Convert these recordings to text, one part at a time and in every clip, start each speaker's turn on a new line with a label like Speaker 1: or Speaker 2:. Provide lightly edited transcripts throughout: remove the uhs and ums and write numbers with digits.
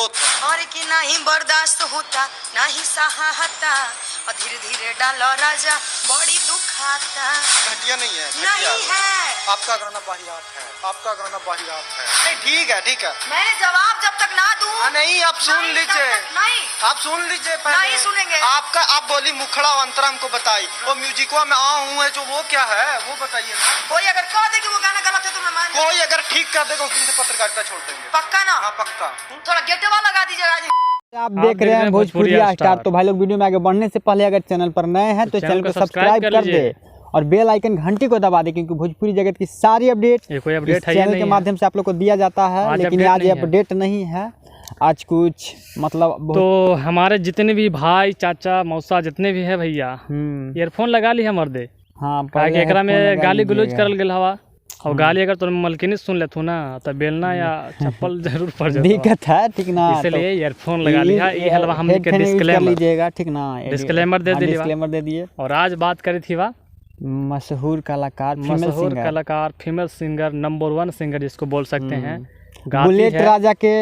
Speaker 1: अनुरोध है।
Speaker 2: और कि नहीं बर्दाश्त होता नहीं सहाता और धीरे धीरे डालो राजा बड़ी दुखाता।
Speaker 1: घटिया नहीं है,
Speaker 2: नहीं है।
Speaker 1: आपका गाना बाहियात है, आपका गाना बाहियात है। नहीं ठीक है, ठीक है।
Speaker 2: मैं जवाब जब तक ना दूं
Speaker 1: नहीं, आप सुन लीजिए,
Speaker 2: नहीं
Speaker 1: आप सुन लीजिए पहले।
Speaker 2: नहीं सुनेंगे।
Speaker 1: आपका आप बोली मुखड़ा अंतरा हमको बताई, वो म्यूजिकवा में आ हूँ है जो वो क्या है वो बताइए ना।
Speaker 2: कोई अगर कह दे कि वो गाना गलत है तो मैं मान
Speaker 1: कोई अगर ठीक कर देगा उस दिन से पत्रकारिता छोड़ देंगे।
Speaker 2: पक्का ना?
Speaker 1: हाँ पक्का।
Speaker 2: थोड़ा गेटवा लगा दीजिएगा जी।
Speaker 3: आप देख रहे हैं भोजपुरी स्टार। तो भाई लोग वीडियो में आगे बढ़ने से पहले अगर चैनल पर नए हैं तो चैनल को सब्सक्राइब कर दे और बेल आइकन घंटी को दबा दे, क्योंकि भोजपुरी जगत की सारी अपडेट इस चैनल के माध्यम से आप लोग को दिया जाता है। लेकिन आज ये अपडेट नहीं है, आज कुछ मतलब
Speaker 4: तो हमारे जितने भी भाई चाचा मौसा जितने भी है भैया ईयरफोन लगा ली है मर्दे।
Speaker 3: हाँ,
Speaker 4: एकरा में गाली गलौज करल गेल हवा और गाली अगर तुम मलकिनी सुन लेथु ना तो बेलना या चप्पल जरूर पड़ जाता।
Speaker 3: दिक्कत है, ठीक ना?
Speaker 4: इसलिए ईयरफोन लगा लिया। ये हलवा हम के डिस्क्लेमर
Speaker 3: लीजिएगा, ठीक ना?
Speaker 4: डिस्क्लेमर दे दिए। और आज बात करी थी वा
Speaker 3: मशहूर कलाकार,
Speaker 4: फीमेल सिंगर, नंबर 1 सिंगर जिसको बोल सकते हैं,
Speaker 3: बुलेट राजा के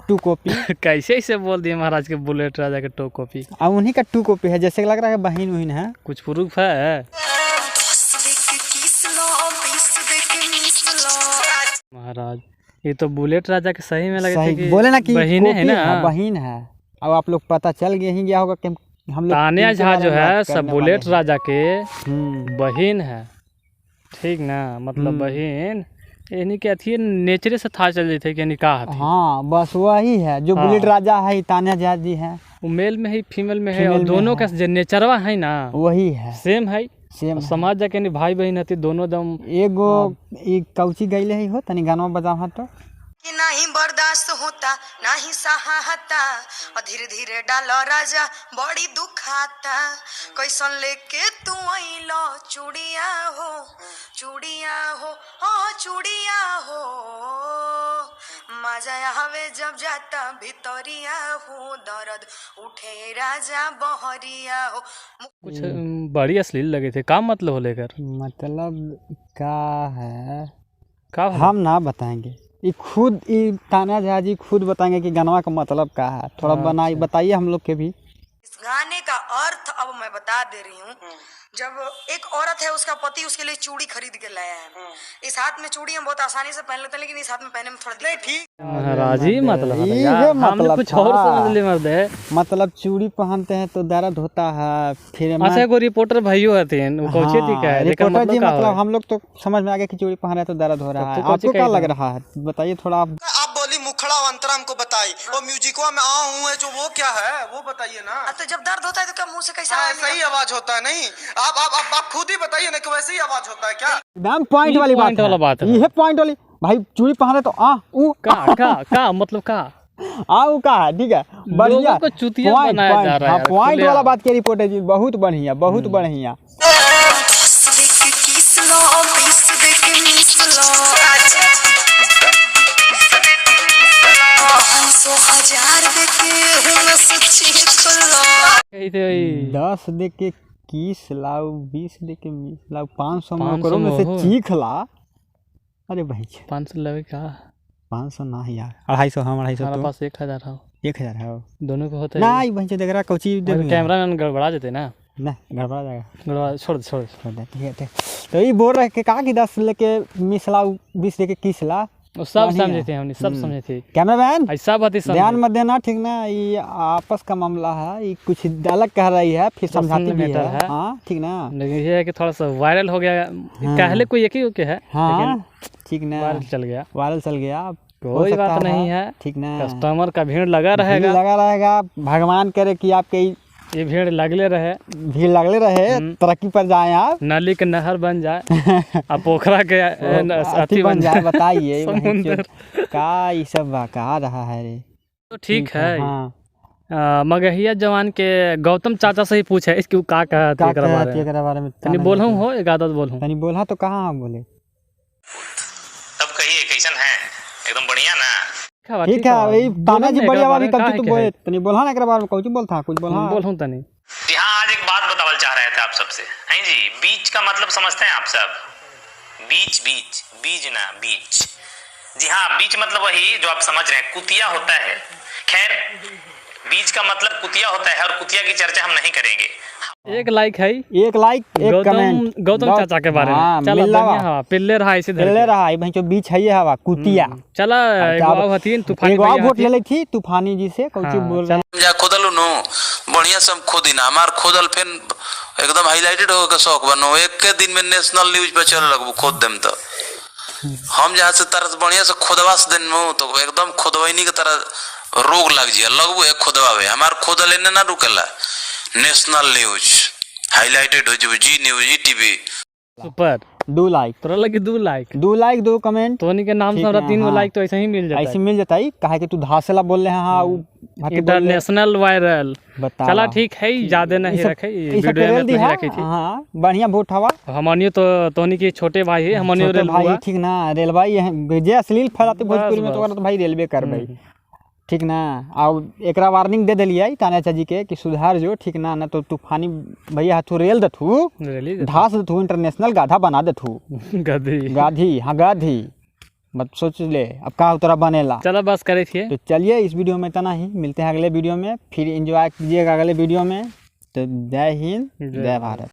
Speaker 3: 2 कॉपी।
Speaker 4: कैसे इसे बोल दिए महाराज के बुलेट राजा के 2 कॉपी।
Speaker 3: अब उन्हीं का 2 कॉपी है, जैसे लग रहा है बहन वहीन है।
Speaker 4: कुछ प्रूफ है महाराज? ये तो बुलेट राजा के सही में लगे थे कि
Speaker 3: बोले ना कि
Speaker 4: बहन है ना,
Speaker 3: बहन है। अब आप लोग पता चल गया होगा कि हम लोग
Speaker 4: तानिया झा जो है सब बुलेट राजा के बहन है, ठीक ना? मतलब बहन यानी कि अथी नेचरे से था चल जाते कि निकाह थी।
Speaker 3: हाँ बस वही है जो बुलेट राजा है, तानिया झा जी है।
Speaker 4: वो मेल में है फीमेल में है, और दोनों का जो नेचरवा है ना
Speaker 3: वही है,
Speaker 4: सेम है।
Speaker 3: सेम
Speaker 4: समाज जाके भाई बहन हती दोनों दम
Speaker 3: एगो कौची गईले ही हो तनी गाना बजावा तो
Speaker 2: कि नहीं बर्दाश्त होता नहीं सहाता और धीरे धीरे डालो राजा बड़ी दुखाता। कैसन लेके तू आइलो चूड़िया हो चूड़िया हो हाँ चूड़िया हो मजा आवे जब जाता भितरिया हो दर्द उठे राजा बहरिया हो।
Speaker 4: कुछ बड़ी अश्लील लगे थे। का मतलब हो लेकर?
Speaker 3: मतलब का है
Speaker 4: का
Speaker 3: हम ना बताएंगे, ये खुद तानिया झा जी खुद बताएंगे कि गाना का मतलब क्या है। थोड़ा बताइए हम लोग के भी।
Speaker 2: इस गाने का अर्थ अब मैं बता दे रही हूँ। जब एक औरत है उसका पति उसके लिए चूड़ी खरीद के लाया है, इस हाथ में चूड़ी हम बहुत आसानी से पहन लेते हैं, लेकिन इस हाथ में पहनने में थोड़ा नहीं ठीक
Speaker 4: महाराज ही मतलब कुछ और समझ ले मर्द है।
Speaker 3: मतलब चूड़ी पहनते हैं तो दर्द होता है। फिर
Speaker 4: अच्छा कोई रिपोर्टर भाइयों आते हैं
Speaker 3: रिपोर्टर जी, मतलब हम लोग तो समझ में आ गया कि चूड़ी पहन रहे तो दर्द हो रहा है। आपको क्या लग रहा है बताइए थोड़ा।
Speaker 1: आप बोली मुखड़ा अंतरा हमको बताई, वो म्यूजिकवा में आ हूँ है जो वो क्या है वो बताइए ना।
Speaker 2: तो जब दर्द होता है तो क्या मुंह से कैसा
Speaker 1: ऐसा ही आवाज होता है? नहीं आप खुद ही बताइए ना कि वैसे ही आवाज होता है क्या?
Speaker 3: एकदम पॉइंट वाली बात है। ये पॉइंट वाली भाई चूड़ी पहने तो
Speaker 4: का मतलब का
Speaker 3: ऊ का है, ठीक है? बढ़िया पॉइंट वाला बात की रिपोर्टर जी, बहुत बढ़िया बहुत बढ़िया। दस दे के 21 लाओ, 20 दे के 20 लाओ, 500 में से चीख ला। अरे भाई
Speaker 4: 500 लगे का?
Speaker 3: 500 ना यार, 250 हम 250
Speaker 4: हमारे पास 1000 हो।
Speaker 3: 1000 है
Speaker 4: दोनों को होता है
Speaker 3: ना। भाई देख रहा कोची
Speaker 4: कैमरा मैन गड़बड़ा देते ना,
Speaker 3: गड़बड़ा जाएगा,
Speaker 4: गड़बड़ा छोड़ दे
Speaker 3: ठीक है। तो ये बोल रहे कहा कि 10 लेके 20 लाओ, 20 लेके 21 ला।
Speaker 4: सब समझे थे हमने, सब समझे थे।
Speaker 3: कैमरामैन
Speaker 4: ऐसा बात
Speaker 3: ध्यान मत देना, ठीक ना? ये आपस का मामला है, ये कुछ अलग कह रही है फिर समझाती भी है। हाँ ठीक ना?
Speaker 4: लेकिन ये है कि थोड़ा सा वायरल हो गया। कहले कोई एक ही है,
Speaker 3: हाँ ठीक ना? वायरल चल गया
Speaker 4: कोई बात नहीं है,
Speaker 3: ठीक ना?
Speaker 4: कस्टमर का भीड़ लगा रहेगा।
Speaker 3: भगवान करे कि आपके
Speaker 4: ये भीड़ लगले रहे,
Speaker 3: तरक्की पर जाए, आप
Speaker 4: नाली के नहर बन जाए अब पोखरा के अति बन जाए।
Speaker 3: बताइए का ये सब कहा रहा है रे?
Speaker 4: तो ठीक है। मगहिया जवान के गौतम चाचा से ही पूछे इसकी का बारे में तनी बोलूं हो एक आदत बोलूं
Speaker 3: तनी बोला तो कहाँ बोले।
Speaker 5: तब कहिए कैसन है? एकदम बढ़िया ना?
Speaker 3: ठीक है भाई ताना जी बढ़िया वाली कब तू बोले तनी बोलहा ना एकरा बारे में कुछ बोलता कुछ
Speaker 4: बोलहूं तनी।
Speaker 5: जी हाँ, आज एक बात बतावल चाह रहे थे आप सबसे। हैं जी, बीच का मतलब समझते हैं आप सब? बीज ना बीच। जी हाँ, बीच मतलब वही जो आप समझ रहे हैं, कुतिया होता है। खैर का मतलब कुतिया होता है और कुतिया की चर्चा हम नहीं करेंगे।
Speaker 4: एक लाइक है,
Speaker 3: एक लाइक एक कमेंट
Speaker 4: गौतम चाचा के बारे
Speaker 3: हाँ,
Speaker 4: में। चला
Speaker 3: मिल रहा
Speaker 4: बढ़िया हवा पिल्ले रहा इसे धर
Speaker 3: ले रहा है भाई जो बीच है ये हवा कुतिया।
Speaker 4: चला एगो हथीन तूफानी
Speaker 3: एगो
Speaker 4: भैया
Speaker 3: वोट ले
Speaker 4: हथीन।
Speaker 3: ली थी तूफानी जी से कुछ
Speaker 4: हाँ,
Speaker 3: बोल रहे हैं।
Speaker 6: जा खोदल नो बढ़िया से हम खोदी ना हमार खोदल फिर एकदम हाईलाइटेड हो के शौक बनो एक के दिन में नेशनल न्यूज पे चले लगबो खोद देम तो हम जहाँ से तरह बढ़िया से खोदवा से दिन में तो एकदम खोदवैनी के तरह रोग लग जाए लगबो एक खोदवावे हमार खोदल इन्ने ना रुकेला। नेशनल न्यूज हाईलाइटेड हो जब जी न्यूज जी टीवी
Speaker 4: सुपर
Speaker 3: 2 लाइक
Speaker 4: तोरा लगे 2 लाइक
Speaker 3: 2 लाइक 2 कमेंट
Speaker 4: तोनी के नाम से
Speaker 3: ठीक
Speaker 4: हमरा
Speaker 3: है,
Speaker 4: 3 गो
Speaker 3: हाँ।
Speaker 4: लाइक तो ऐसे ही मिल जाता
Speaker 3: ऐसे
Speaker 4: है।
Speaker 3: मिल जाता है काहे कि तू धासला बोल रहे हैं हाँ वो भाती बोल रहे हैं।
Speaker 4: इंटरनेशनल वायरल
Speaker 3: बतावा।
Speaker 4: चला ठीक है ज्यादा नहीं
Speaker 3: ई सब-
Speaker 4: रखे
Speaker 3: ई सब
Speaker 4: वीडियो
Speaker 3: के
Speaker 4: में
Speaker 3: रेल दी
Speaker 4: नहीं
Speaker 3: है
Speaker 4: रखी थी।
Speaker 3: हाँ बढ़िया वोट हवा
Speaker 4: हमनियो तो तोनी के छोटे भाई है हमनियो
Speaker 3: छोटे
Speaker 4: रेल
Speaker 3: भाई
Speaker 4: हुआ।
Speaker 3: ठीक ना रेलवे ये जे अश्लील फैलाते भोजपुरी में
Speaker 4: बस,
Speaker 3: तो ओकरा तो भाई रेलवे करबै ठीक ना। अब एकरा वार्निंग दे दिलिए ताना चाची के कि सुधार जो ठीक ना ना तो तूफानी भैया हाथू रेल दथू
Speaker 4: रेली
Speaker 3: धास दथू इंटरनेशनल गाधा बना दथू
Speaker 4: गधी।
Speaker 3: गाधी हाँ गाधी मत सोच ले अब का उतरा बनेला।
Speaker 4: चलो बस करे थे।
Speaker 3: तो चलिए इस वीडियो में इतना ही मिलते हैं अगले वीडियो में फिर एंजॉय कीजिएगा अगले वीडियो में। तो जय हिंद जय भारत।